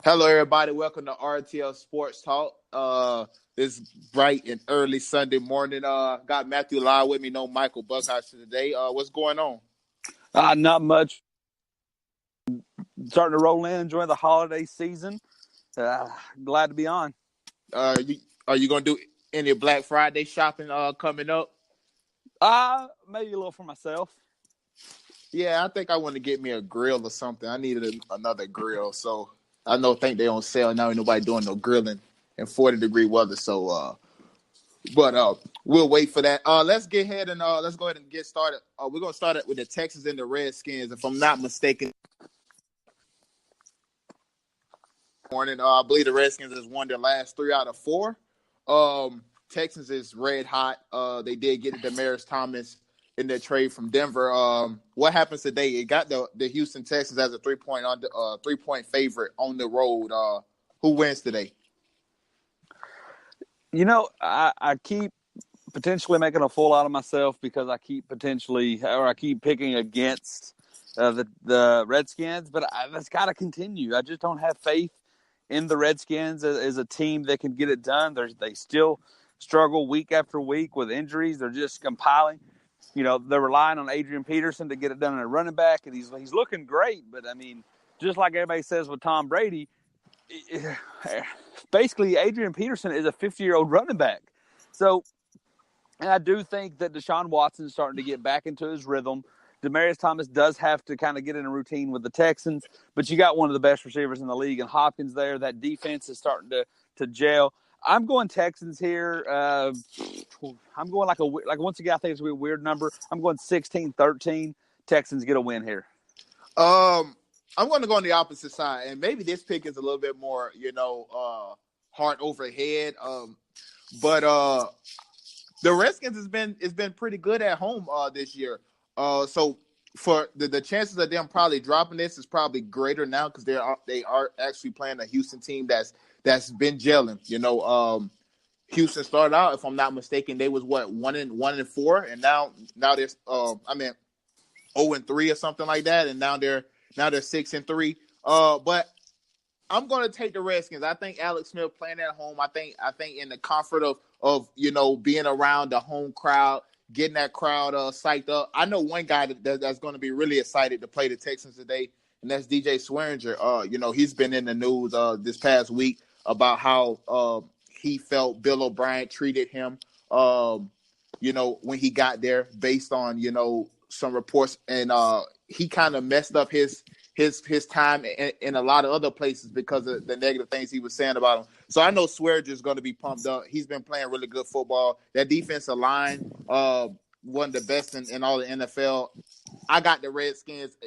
Hello, everybody. Welcome to RTL Sports Talk. This bright and early Sunday morning. Got Matthew Lyle with me. No Michael Buckhouse today. What's going on? Not much. Starting to roll in, enjoying the holiday season. Uh, Glad to be on. You, are you gonna do any Black Friday shopping coming up? Maybe a little for myself. Yeah, I think I want to get me a grill or something. I needed another grill, so think they on sale now. Ain't nobody doing no grilling in 40-degree weather. But we'll wait for that. Let's get ahead and let's go ahead and get started. We're gonna start it with the Texans and the Redskins, if I'm not mistaken. Morning, I believe the Redskins has won their last 3 out of 4. Texans is red hot. They did get Demaryius Thomas in their trade from Denver. What happens today? It got the Houston Texans as a 3-point favorite on the road. Who wins today? I keep potentially making a fool out of myself because I keep picking against the Redskins, but that's got to continue. I just don't have faith in the Redskins as a team that can get it done. They still struggle week after week with injuries. They're just compiling. They're relying on Adrian Peterson to get it done at running back, and he's looking great. But, I mean, just like everybody says with Tom Brady, basically Adrian Peterson is a 50-year-old running back. So, and I do think that Deshaun Watson is starting to get back into his rhythm. Demaryius Thomas does have to kind of get in a routine with the Texans, but you got one of the best receivers in the league and Hopkins there. That defense is starting to gel. I'm going Texans here. I'm going like once again, I think it's a weird number. I'm going 16-13. Texans get a win here. I'm going to go on the opposite side, and maybe this pick is a little bit more, heart over head. But the Redskins has been pretty good at home this year. So for the chances of them probably dropping this is probably greater now because they are actually playing a Houston team that's been gelling. Houston started out, if I'm not mistaken, they was 1-4, and now they're 0-3 or something like that, and now they're 6-3. But I'm going to take the Redskins. I think Alex Smith playing at home. I think in the comfort of being around the home crowd, getting that crowd psyched up. I know one guy that's going to be really excited to play the Texans today, and that's DJ Swearinger. He's been in the news this past week about how he felt Bill O'Brien treated him. When he got there, based on some reports, and he kind of messed up his time in a lot of other places because of the negative things he was saying about him. So I know Swearinger is going to be pumped up. He's been playing really good football. That defensive line, one of the best in all the NFL. I got the Redskins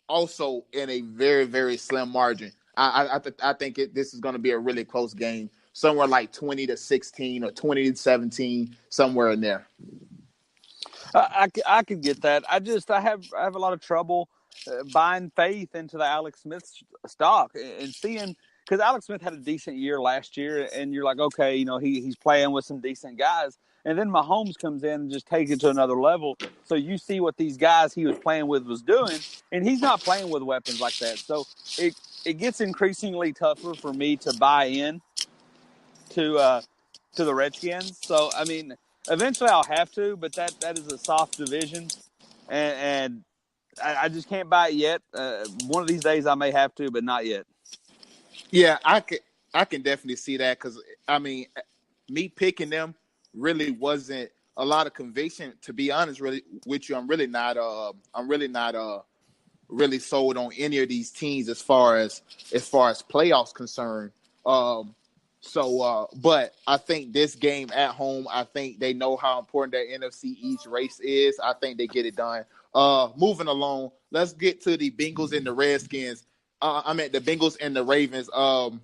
also in a very, very slim margin. I think this is going to be a really close game, somewhere like 20-16 or 20-17, somewhere in there. I can get that. I have a lot of trouble buying faith into the Alex Smith stock and seeing, because Alex Smith had a decent year last year, and you're like, okay, he's playing with some decent guys, and then Mahomes comes in and just takes it to another level. So you see what these guys he was playing with was doing, and he's not playing with weapons like that. So it gets increasingly tougher for me to buy in to the Redskins. So I mean, eventually I'll have to, but that is a soft division, and I just can't buy it yet. One of these days I may have to, but not yet. Yeah, I can definitely see that because I mean, me picking them really wasn't a lot of conviction. To be honest, really with you, I'm really not really sold on any of these teams as far as playoffs concerned. But I think this game at home, I think they know how important that NFC East race is. I think they get it done. Moving along, let's get to the Bengals and the Redskins. The Bengals and the Ravens.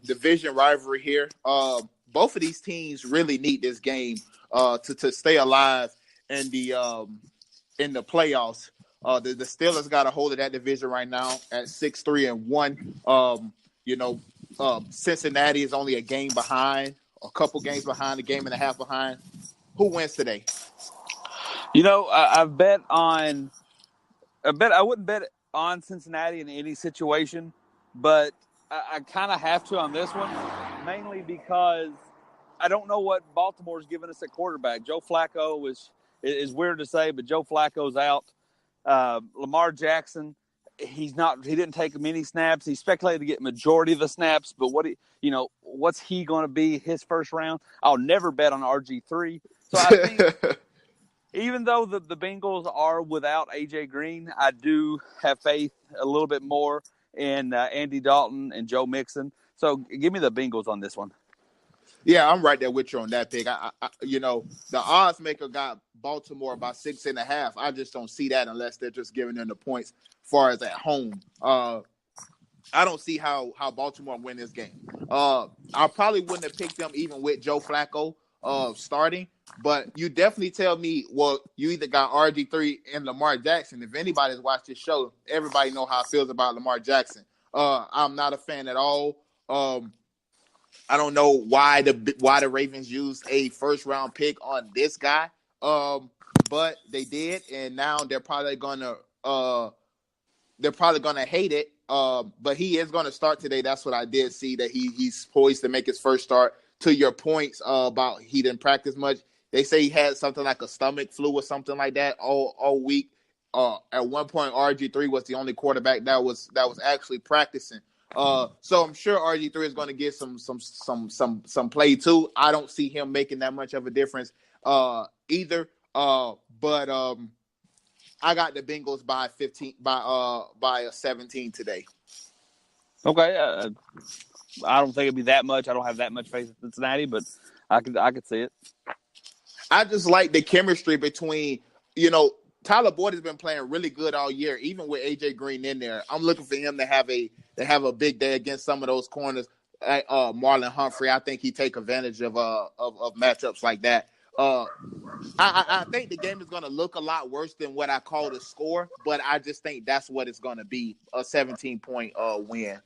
Division rivalry here. Both of these teams really need this game to stay alive in the playoffs. The Steelers got a hold of that division right now at 6-3-1. Cincinnati is only a game behind, a couple games behind, a game and a half behind. Who wins today? I wouldn't bet on Cincinnati in any situation, but I kind of have to on this one, mainly because I don't know what Baltimore's giving us at quarterback. Joe Flacco is weird to say, but Joe Flacco's out. Lamar Jackson, he didn't take many snaps. He's speculated to get majority of the snaps, but what's he going to be his first round? I'll never bet on RG3. So I think even though the Bengals are without AJ Green, I do have faith a little bit more in Andy Dalton and Joe Mixon. So give me the Bengals on this one. Yeah, I'm right there with you on that pick. The odds maker got Baltimore by 6.5. I just don't see that unless they're just giving them the points as far as at home. I don't see how Baltimore win this game. I probably wouldn't have picked them even with Joe Flacco starting, but you definitely tell me, well, you either got RG3 and Lamar Jackson. If anybody's watched this show, everybody know how I feels about Lamar Jackson. I'm not a fan at all. I don't know why the Ravens used a first round pick on this guy, but they did, and now they're probably gonna hate it. But he is gonna start today. That's what I did see, that he's poised to make his first start. To your points about he didn't practice much, they say he had something like a stomach flu or something like that all week. At one point, RG3 was the only quarterback that was actually practicing. So I'm sure RG3 is going to get some play too. I don't see him making that much of a difference either. But I got the Bengals by 17 today. Okay, I don't think it'd be that much. I don't have that much faith in Cincinnati, but I could see it. I just like the chemistry between, Tyler Boyd has been playing really good all year, even with AJ Green in there. I'm looking for him to have a big day against some of those corners. Marlon Humphrey, I think he take advantage of matchups like that. I think the game is going to look a lot worse than what I call the score, but I just think that's what it's going to be, a 17-point win.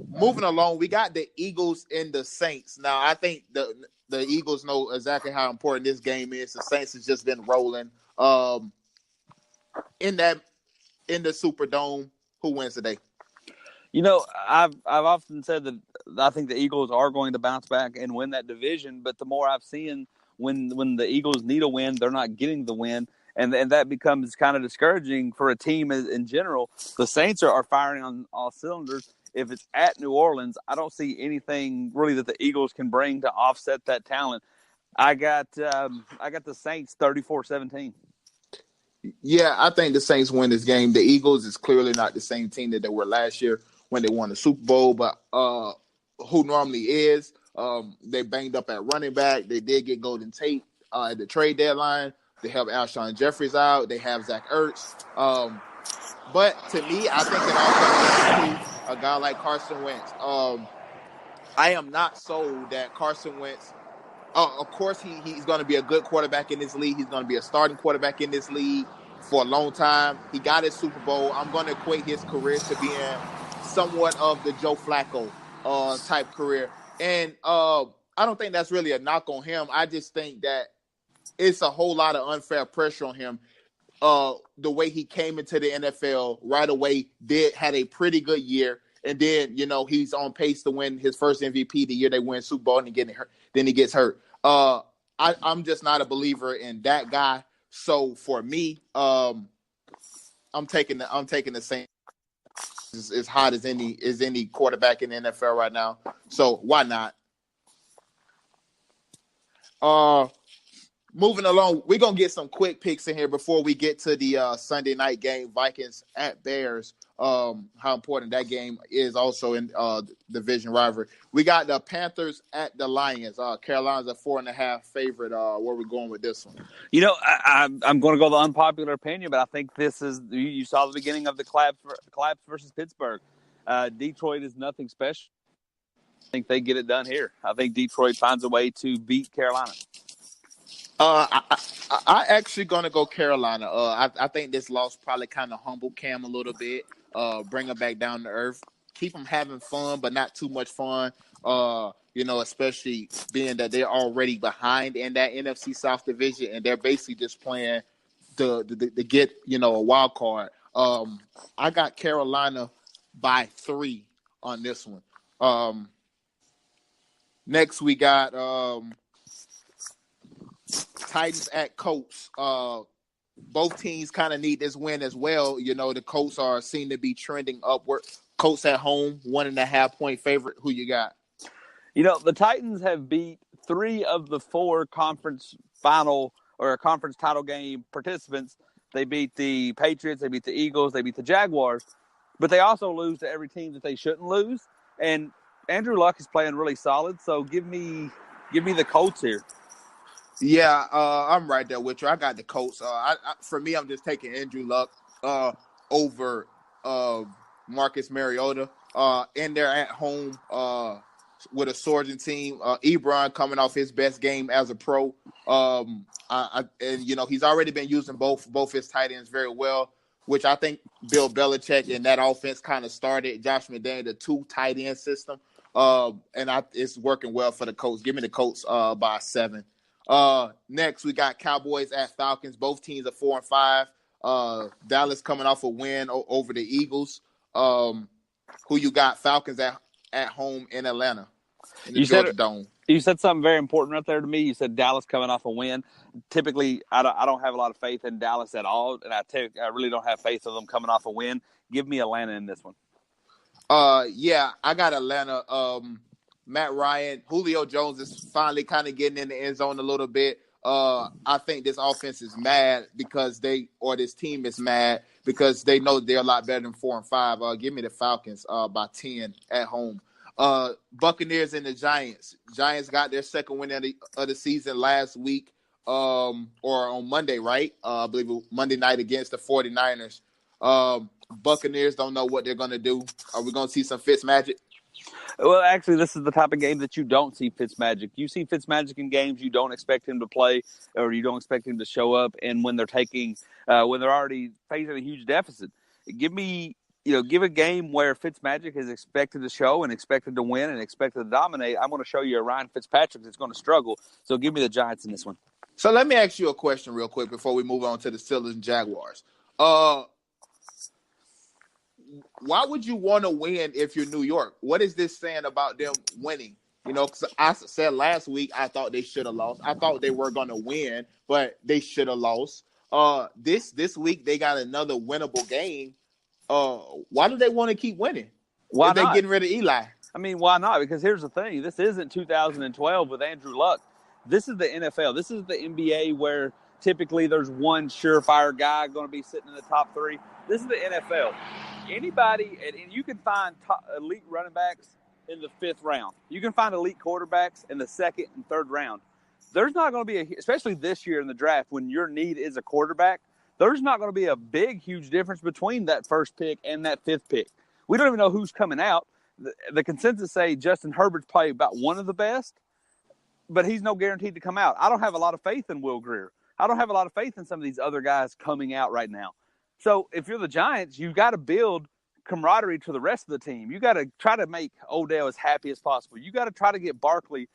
Moving along, we got the Eagles and the Saints. Now, I think the Eagles know exactly how important this game is. The Saints has just been rolling. In the Superdome, who wins today? I've often said that I think the Eagles are going to bounce back and win that division. But the more I've seen, when the Eagles need a win, they're not getting the win, and that becomes kind of discouraging for a team in general. The Saints are firing on all cylinders. If it's at New Orleans, I don't see anything really that the Eagles can bring to offset that talent. I got the Saints 34-17. Yeah, I think the Saints win this game. The Eagles is clearly not the same team that they were last year when they won the Super Bowl, but who normally is. They banged up at running back. They did get Golden Tate at the trade deadline. They have Alshon Jeffries out. They have Zach Ertz. But to me, I think it all comes down to a guy like Carson Wentz. I am not sold that Carson Wentz. Of course, he's going to be a good quarterback in this league. He's going to be a starting quarterback in this league for a long time. He got his Super Bowl. I'm going to equate his career to being somewhat of the Joe Flacco type career. And I don't think that's really a knock on him. I just think that it's a whole lot of unfair pressure on him. The way he came into the NFL right away, had a pretty good year. And then, he's on pace to win his first MVP the year they win Super Bowl, and then he gets hurt. I'm just not a believer in that guy. So for me, I'm taking the Saints as hot as any quarterback in the NFL right now. So why not? Moving along, we're gonna get some quick picks in here before we get to the Sunday night game, Vikings at Bears. How important that game is also in division rivalry. We got the Panthers at the Lions. Carolina's a 4.5 favorite. Where we going with this one? I'm going to go the unpopular opinion, but I think this is, you saw the beginning of the collapse versus Pittsburgh. Detroit is nothing special. I think they get it done here. I think Detroit finds a way to beat Carolina. I actually gonna go Carolina. I think this loss probably kind of humbled Cam a little bit. Bring him back down to earth. Keep him having fun, but not too much fun. Especially being that they're already behind in that NFC South division, and they're basically just playing to get a wild card. I got Carolina by 3 on this one. Next we got Titans at Colts. Both teams kind of need this win as well. You know, the Colts seem to be trending upward. Colts at home, 1.5-point favorite. Who you got? You know, the Titans have beat 3 of the 4 conference final or conference title game participants. They beat the Patriots, they beat the Eagles, they beat the Jaguars, but they also lose to every team that they shouldn't lose. And Andrew Luck is playing really solid, so give me the Colts here. Yeah, I'm right there with you. I got the Colts. For me, I'm just taking Andrew Luck over Marcus Mariota. And they're at home with a surging team. Ebron coming off his best game as a pro. And you know, he's already been using both his tight ends very well, which I think Bill Belichick and that offense kind of started Josh McDaniels, the 2 tight end system. And it's working well for the Colts. Give me the Colts by 7. Next, we got Cowboys at Falcons. Both teams are 4-5. Dallas coming off a win over the Eagles. Who you got? Falcons at home in Atlanta. In the Georgia Dome. You said something very important right there to me. You said Dallas coming off a win. Typically, I don't have a lot of faith in Dallas at all, and I really don't have faith in them coming off a win. Give me Atlanta in this one. Yeah, I got Atlanta. Matt Ryan, Julio Jones is finally kind of getting in the end zone a little bit. I think this offense is mad this team is mad because they know they're a lot better than 4-5. Give me the Falcons by 10 at home. Buccaneers and the Giants. Giants got their second win of the season last week, or on Monday, right? I believe it was Monday night against the 49ers. Buccaneers don't know what they're going to do. Are we going to see some Fitzmagic? Well, actually, this is the type of game that you don't see Fitzmagic. You see Fitzmagic in games you don't expect him to play, or you don't expect him to show up. And when they're already facing a huge deficit, give a game where Fitzmagic is expected to show and expected to win and expected to dominate. I'm going to show you a Ryan Fitzpatrick that's going to struggle. So give me the Giants in this one. So let me ask you a question real quick before we move on to the Steelers and Jaguars. Why would you want to win if you're New York? What is this saying about them winning? You know, because I said last week I thought they should have lost. I thought they were going to win, but they should have lost. This week they got another winnable game. Why do they want to keep winning? Why if they're not? Getting rid of Eli? I mean, why not? Because here's the thing. This isn't 2012 with Andrew Luck. This is the NFL. This is the NBA where typically there's one surefire guy going to be sitting in the top 3. This is the NFL. Anybody, and you can find elite running backs in the 5th round. You can find elite quarterbacks in the 2nd and 3rd round. There's not going to be especially this year in the draft when your need is a quarterback, there's not going to be a big, huge difference between that 1st pick and that 5th pick. We don't even know who's coming out. The consensus say Justin Herbert's probably about one of the best, but he's no guaranteed to come out. I don't have a lot of faith in Will Grier. I don't have a lot of faith in some of these other guys coming out right now. So if you're the Giants, you've got to build camaraderie to the rest of the team. You got to try to make Odell as happy as possible. You got to try to get Barkley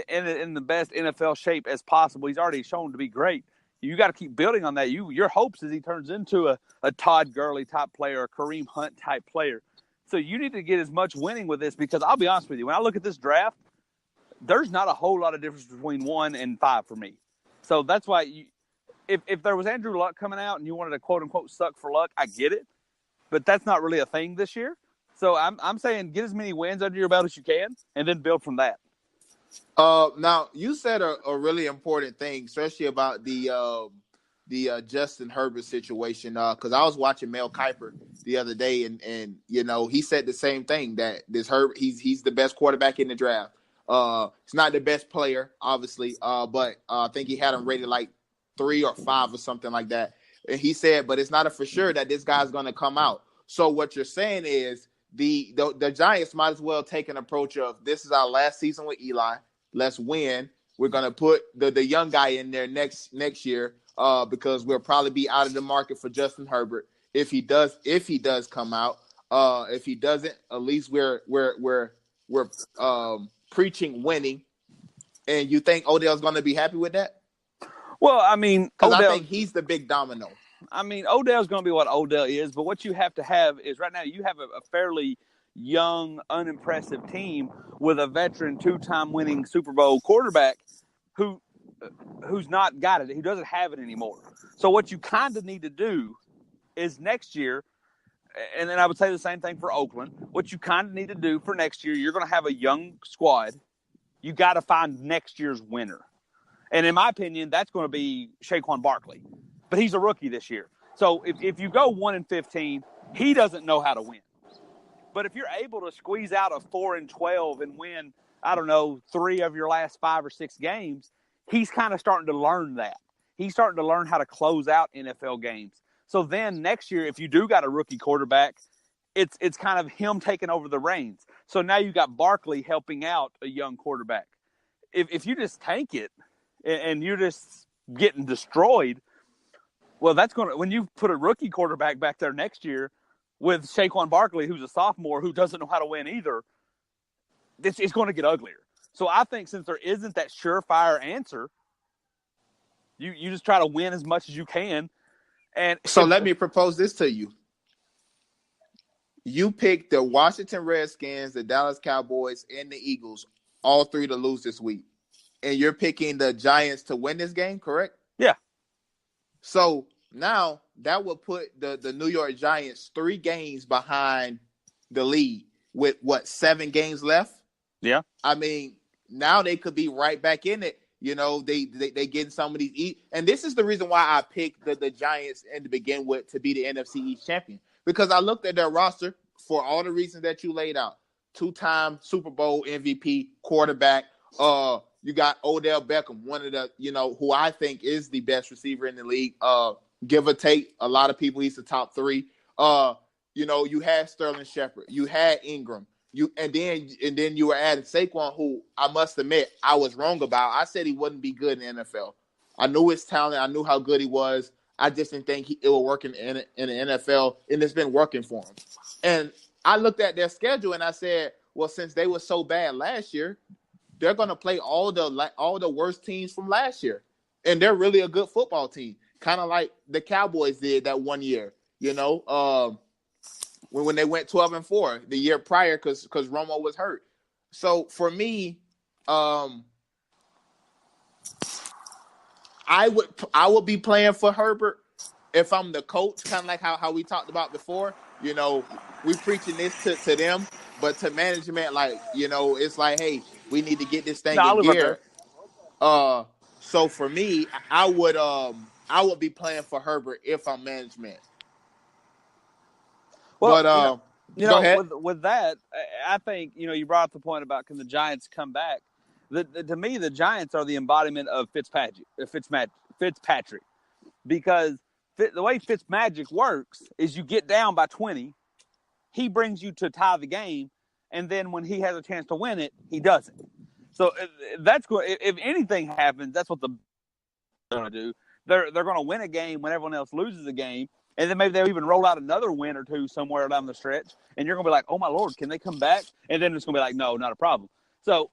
in the best NFL shape as possible. He's already shown to be great. You got to keep building on that. Your hopes is he turns into a Todd Gurley type player, a Kareem Hunt type player. So you need to get as much winning with this because I'll be honest with you, when I look at this draft, there's not a whole lot of difference between 1 and 5 for me. So that's why if there was Andrew Luck coming out and you wanted to quote-unquote suck for luck, I get it. But that's not really a thing this year. So I'm saying get as many wins under your belt as you can and then build from that. Now, you said a really important thing, especially about the Justin Herbert situation, because I was watching Mel Kiper the other day, and you know he said the same thing that this Herbert he's the best quarterback in the draft. He's not the best player, obviously, but I think he had him rated like 3 or 5 or something like that. And he said, but it's not a for sure that this guy's going to come out. So what you're saying is the Giants might as well take an approach of this is our last season with Eli. Let's win. We're going to put the young guy in there next year because we'll probably be out of the market for Justin Herbert if he does come out. If he doesn't, at least we're preaching winning. And you think Odell's going to be happy with that? Well, I mean, because I think he's the big domino. I mean, Odell's going to be what Odell is, but what you have to have is right now you have a fairly young, unimpressive team with a veteran 2-time winning Super Bowl quarterback who's not got it, who doesn't have it anymore. So what you kind of need to do is next year, and then I would say the same thing for Oakland, what you kind of need to do for next year, you're going to have a young squad. You got to find next year's winner. And in my opinion, that's going to be Saquon Barkley. But he's a rookie this year. So if you go 1-15, he doesn't know how to win. But if you're able to squeeze out a 4-12 and win, I don't know, 3 of your last 5 or 6 games, he's kind of starting to learn that. He's starting to learn how to close out NFL games. So then next year, if you do got a rookie quarterback, it's kind of him taking over the reins. So now you got Barkley helping out a young quarterback. If you just tank it and you're just getting destroyed, well, that's going to – when you put a rookie quarterback back there next year with Saquon Barkley, who's a sophomore who doesn't know how to win either, it's going to get uglier. So I think since there isn't that surefire answer, you just try to win as much as you can. And so let me propose this to you. You pick the Washington Redskins, the Dallas Cowboys, and the Eagles, all 3 to lose this week. And you're picking the Giants to win this game, correct? Yeah. So now that would put the New York Giants 3 games behind the lead with, 7 games left? Yeah. I mean, now they could be right back in it. You know, they getting some of these and this is the reason why I picked the Giants to begin with to be the NFC East champion. Because I looked at their roster for all the reasons that you laid out. 2-time Super Bowl MVP quarterback. You got Odell Beckham, one of the, who I think is the best receiver in the league. Give or take, a lot of people, he's the top 3. You had Sterling Shepard. You had Ingram. And then you were adding Saquon, who I must admit I was wrong about. I said he wouldn't be good in the NFL. I knew his talent. I knew how good he was. I just didn't think it would work in the NFL, and it's been working for him. And I looked at their schedule and I said, well, since they were so bad last year, they're going to play all the worst teams from last year, and they're really a good football team, kind of like the Cowboys did that one year. When they went 12-4 the year prior, because Romo was hurt. So for me, I would be playing for Herbert if I'm the coach, kind of like how we talked about before. We preaching this to them, but to management, it's like, hey, we need to get this thing in gear. So for me, I would be playing for Herbert if I'm management. Well, go ahead. With that, I think, you brought up the point about can the Giants come back. To me, the Giants are the embodiment of Fitzpatrick, because the way Fitzmagic works is you get down by 20, he brings you to tie the game, and then when he has a chance to win it, he doesn't. So that's good. If anything happens, that's what they're going to do. They're going to win a game when everyone else loses a game. And then maybe they'll even roll out another win or two somewhere down the stretch. And you're going to be like, oh, my Lord, can they come back? And then it's going to be like, no, not a problem. So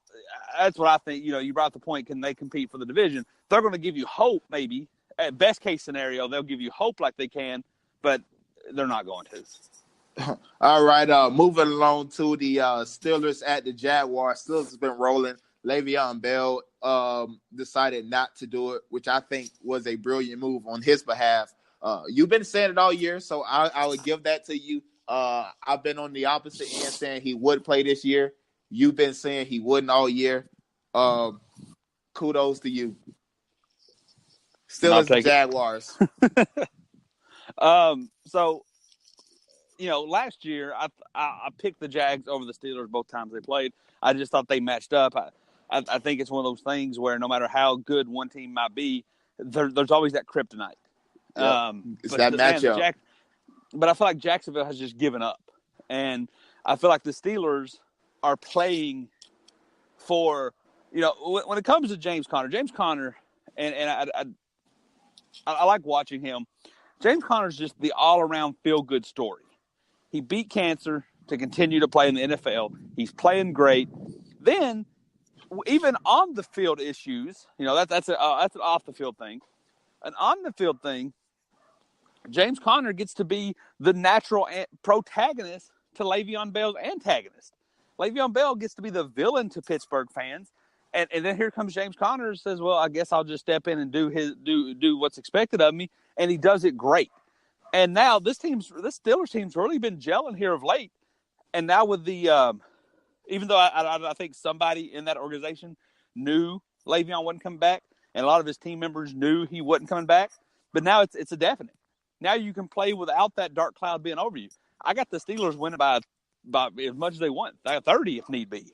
that's what I think. You brought the point, can they compete for the division? They're going to give you hope maybe. At best case scenario, they'll give you hope like they can, but they're not going to. All right, moving along to the Steelers at the Jaguars. Steelers has been rolling. Le'Veon Bell decided not to do it, which I think was a brilliant move on his behalf. You've been saying it all year, so I would give that to you. I've been on the opposite end saying he would play this year. You've been saying he wouldn't all year. Kudos to you. Steelers and Jaguars. So, last year I picked the Jags over the Steelers both times they played. I just thought they matched up. I think it's one of those things where no matter how good one team might be, there's always that kryptonite. Yep. It's that matchup. But I feel like Jacksonville has just given up. And I feel like the Steelers are playing for, when it comes to James Conner, and I like watching him. James Conner's just the all-around feel-good story. He beat cancer to continue to play in the NFL. He's playing great. Then, even on the field issues, that's an off-the-field thing. An on-the-field thing, James Conner gets to be the natural protagonist to Le'Veon Bell's antagonist. Le'Veon Bell gets to be the villain to Pittsburgh fans. And then here comes James Conner and says, well, I guess I'll just step in and do what's expected of me. And he does it great. And now this Steelers team's really been gelling here of late. And now with the even though I think somebody in that organization knew Le'Veon wasn't coming back, and a lot of his team members knew he wasn't coming back, but now it's a definite. Now you can play without that dark cloud being over you. I got the Steelers winning by as much as they want, 30 if need be.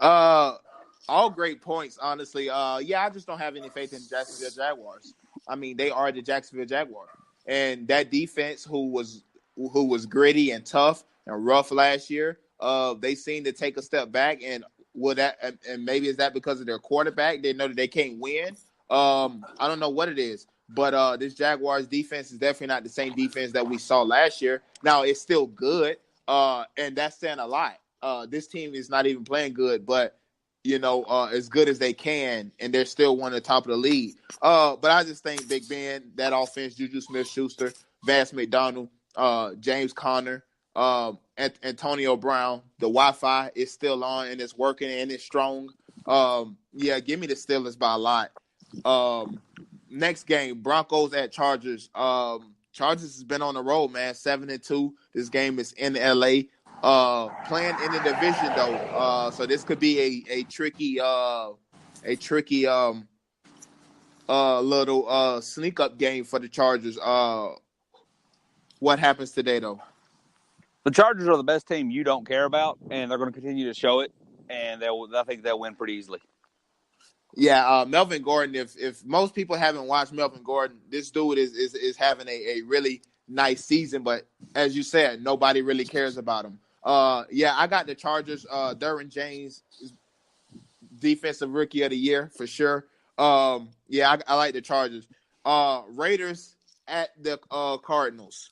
All great points, honestly. Yeah, I just don't have any faith in the Jacksonville Jaguars. I mean, they are the Jacksonville Jaguars, and that defense, who was gritty and tough and rough last year, they seem to take a step back. And and maybe is that because of their quarterback? They know that they can't win. I don't know what it is, but this Jaguars defense is definitely not the same defense that we saw last year. Now it's still good, and that's saying a lot. This team is not even playing good, but as good as they can, and they're still one of the top of the league. But I just think Big Ben, that offense, Juju Smith-Schuster, Vance McDonald, James Conner, Antonio Brown, the Wi-Fi is still on and it's working and it's strong. Yeah, give me the Steelers by a lot. Next game, Broncos at Chargers. Chargers has been on the road, man, 7-2. This game is in LA. Playing in the division though, so this could be a tricky little sneak up game for the Chargers. What happens today though? The Chargers are the best team you don't care about, and they're going to continue to show it, and I think they'll win pretty easily. Yeah, Melvin Gordon. If most people haven't watched Melvin Gordon, this dude is having a really nice season, but as you said, nobody really cares about him. Yeah, I got the Chargers. Derwin James, defensive rookie of the year for sure. Yeah, I like the Chargers. Raiders at the Cardinals.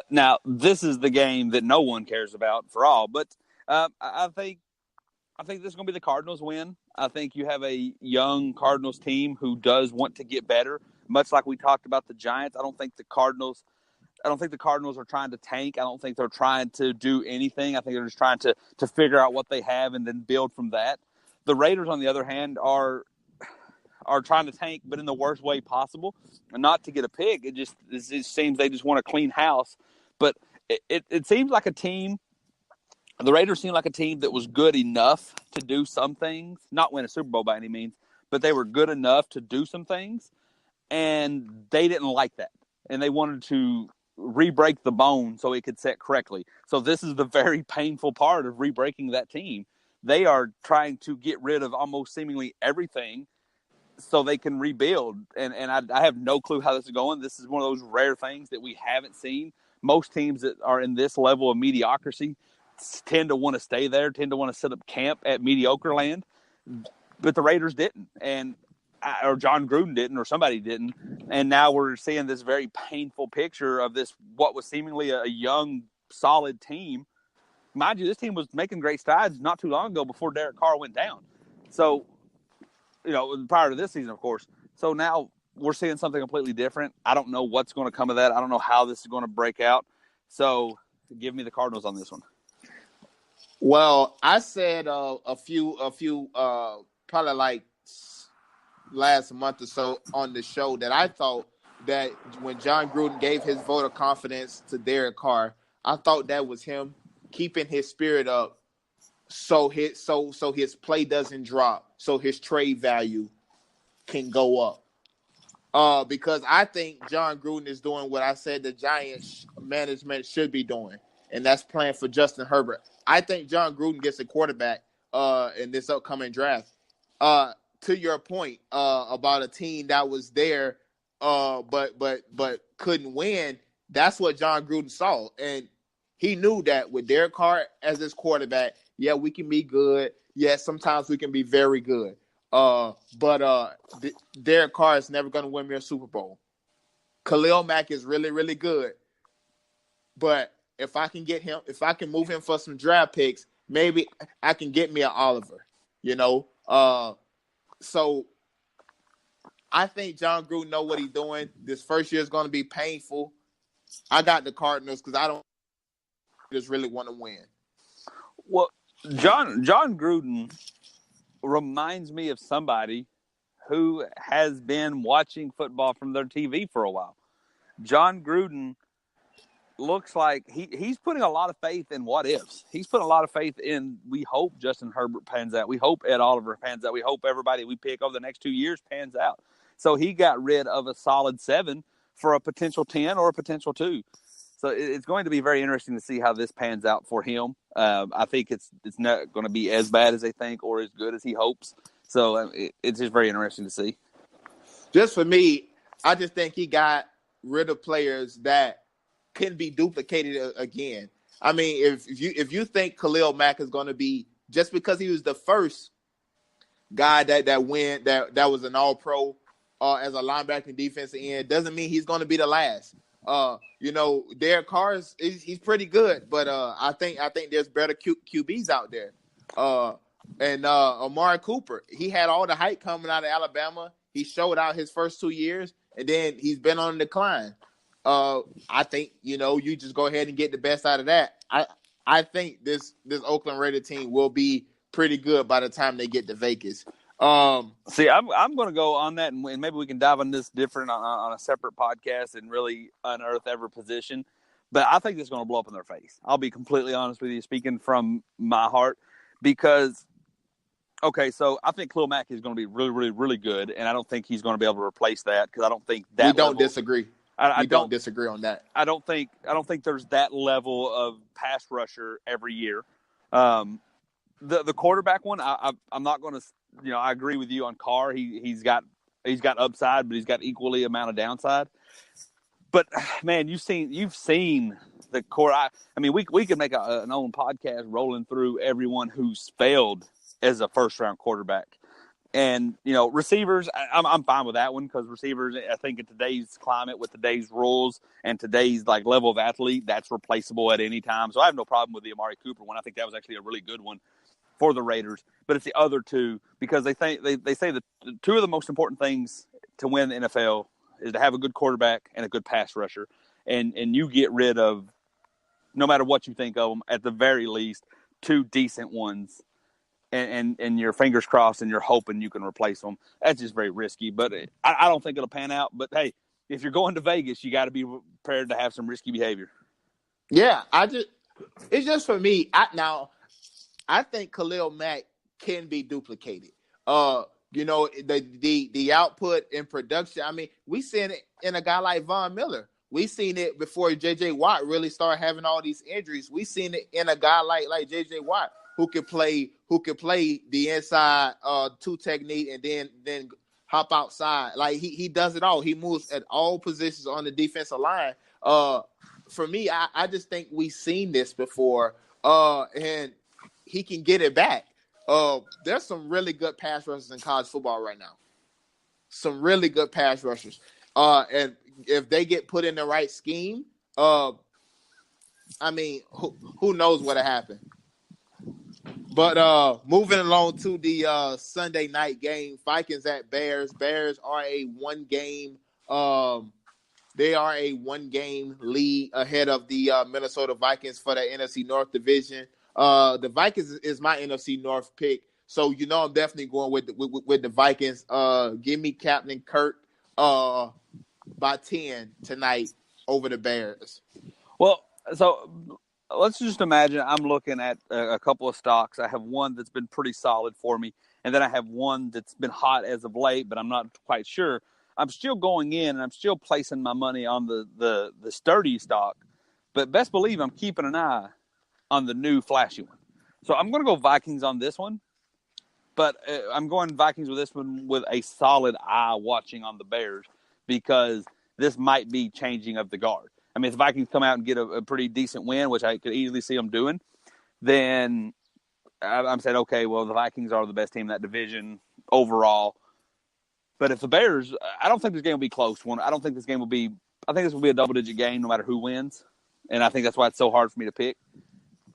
Now this is the game that no one cares about for all, but I think this is going to be the Cardinals win. I think you have a young Cardinals team who does want to get better, much like we talked about the Giants. I don't think the Cardinals are trying to tank. I don't think they're trying to do anything. I think they're just trying to figure out what they have and then build from that. The Raiders, on the other hand, are trying to tank, but in the worst way possible, and not to get a pick. It just seems they just want a clean house. But it seems like a team. The Raiders seem like a team that was good enough to do some things, not win a Super Bowl by any means, but they were good enough to do some things, and they didn't like that, and they wanted to re-break the bone so it could set correctly. So this is the very painful part of re-breaking that team. They are trying to get rid of almost seemingly everything so they can rebuild. And I have no clue how this is going. This is one of those rare things that we haven't seen. Most teams that are in this level of mediocrity tend to want to stay there, tend to want to set up camp at mediocre land. But the Raiders didn't. Or John Gruden didn't, or somebody didn't, and now we're seeing this very painful picture of this what was seemingly a young, solid team. Mind you, this team was making great strides not too long ago before Derek Carr went down. So, prior to this season, of course. So now we're seeing something completely different. I don't know what's going to come of that. I don't know how this is going to break out. So give me the Cardinals on this one. Well, I said a few probably like last month or so on the show that I thought that when John Gruden gave his vote of confidence to Derek Carr, I thought that was him keeping his spirit up so his play doesn't drop, so his trade value can go up. Because I think John Gruden is doing what I said the Giants management should be doing, and that's playing for Justin Herbert. I think John Gruden gets a quarterback in this upcoming draft. To your point about a team that was there, but couldn't win, that's what John Gruden saw, and he knew that with Derek Carr as his quarterback, yeah, we can be good. Yeah, sometimes we can be very good. But Derek Carr is never going to win me a Super Bowl. Khalil Mack is really, really good, but if I can move him for some draft picks, maybe I can get me an Oliver. So I think John Gruden know what he's doing. This first year is going to be painful. I got the Cardinals because I don't just really want to win. Well, John Gruden reminds me of somebody who has been watching football from their TV for a while. John Gruden looks like he's putting a lot of faith in what ifs. He's putting a lot of faith in, we hope Justin Herbert pans out. We hope Ed Oliver pans out. We hope everybody we pick over the next 2 years pans out. So he got rid of a solid 7 for a potential 10 or a potential 2. So it's going to be very interesting to see how this pans out for him. I think it's not going to be as bad as they think or as good as he hopes. So it's just very interesting to see. Just for me, I just think he got rid of players that can be duplicated again. I mean, if you think Khalil Mack is going to be, just because he was the first guy that was an All-Pro as a linebacker defensive end, doesn't mean he's going to be the last. Derek Carr he's pretty good, but I think there's better QBs out there. And Amari Cooper, he had all the hype coming out of Alabama. He showed out his first 2 years, and then he's been on the decline. I think you just go ahead and get the best out of that. I think this Oakland Raider team will be pretty good by the time they get to Vegas. See, I'm going to go on that, and maybe we can dive on this different on a separate podcast and really unearth every position. But I think this is going to blow up in their face. I'll be completely honest with you, speaking from my heart, because so I think Khalil Mack is going to be really, really, really good, and I don't think he's going to be able to replace that because I don't think that. We don't disagree. I don't disagree on that. I don't think there's that level of pass rusher every year. The quarterback one, I'm not going to. I agree with you on Carr. He's got upside, but he's got equally amount of downside. But man, you've seen the core. I mean, we could make an own podcast rolling through everyone who's failed as a first round quarterback. And receivers, I'm fine with that one because receivers, I think in today's climate with today's rules and today's level of athlete, that's replaceable at any time. So I have no problem with the Amari Cooper one. I think that was actually a really good one for the Raiders. But it's the other two because they say that two of the most important things to win the NFL is to have a good quarterback and a good pass rusher. And you get rid of, no matter what you think of them, at the very least, 2 decent ones. And your fingers crossed and you're hoping you can replace them. That's just very risky, but I don't think it'll pan out. But, hey, if you're going to Vegas, you got to be prepared to have some risky behavior. Yeah, it's just for me. I think Khalil Mack can be duplicated. The output and production. I mean, we seen it in a guy like Von Miller. We seen it before J.J. Watt really started having all these injuries. We seen it in a guy like J.J. Watt who could play the inside 2 technique and then hop outside. Like he does it all. He moves at all positions on the defensive line. For me, I just think we've seen this before, and he can get it back. There's some really good pass rushers in college football right now. Some really good pass rushers. And if they get put in the right scheme, I mean, who knows what'll happen. But moving along to the Sunday night game, Vikings at Bears. Bears are a 1-game. They are a 1-game lead ahead of the Minnesota Vikings for the NFC North division. The Vikings is my NFC North pick, so I'm definitely going with the Vikings. Give me Captain Kirk by 10 tonight over the Bears. Well, so let's just imagine I'm looking at a couple of stocks. I have one that's been pretty solid for me, and then I have one that's been hot as of late, but I'm not quite sure. I'm still going in, and I'm still placing my money on the sturdy stock, but best believe I'm keeping an eye on the new flashy one. So I'm going to go Vikings on this one, but I'm going Vikings with this one with a solid eye watching on the Bears because this might be changing of the guard. I mean, if the Vikings come out and get a pretty decent win, which I could easily see them doing, then I'm saying, okay, well, the Vikings are the best team in that division overall. But if the Bears, I don't think this game will be close. I think this will be a double-digit game no matter who wins. And I think that's why it's so hard for me to pick.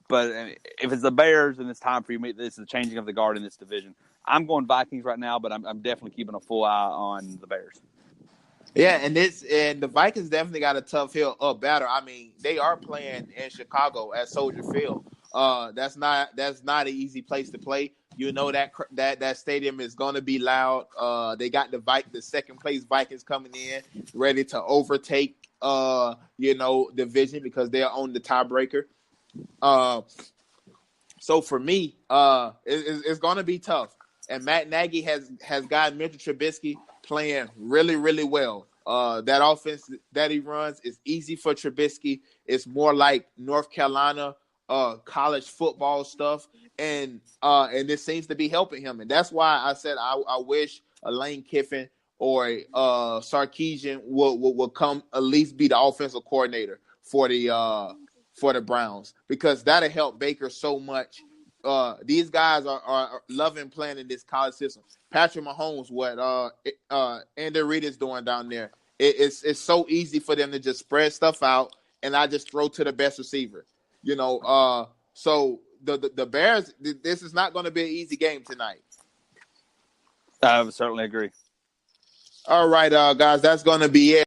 But if it's the Bears, then it's time for you. This is the changing of the guard in this division. I'm going Vikings right now, but I'm definitely keeping a full eye on the Bears. Yeah, and the Vikings definitely got a tough hill up battle. I mean, they are playing in Chicago at Soldier Field. That's not an easy place to play. You know that stadium is going to be loud. They got the second place Vikings coming in, ready to overtake division because they're on the tiebreaker. Uh, so for me, it's going to be tough. And Matt Nagy has got Mitchell Trubisky playing really, really well. That offense that he runs is easy for Trubisky. It's more like North Carolina college football stuff, and it seems to be helping him. And that's why I said I wish a Lane Kiffin or Sarkisian would come at least be the offensive coordinator for the Browns, because that'll help Baker so much. These guys are loving playing in this college system. Patrick Mahomes, what Andy Reid is doing down there, it's so easy for them to just spread stuff out, and I just throw to the best receiver. So the Bears, this is not going to be an easy game tonight. I would certainly agree. All right, guys, that's going to be it.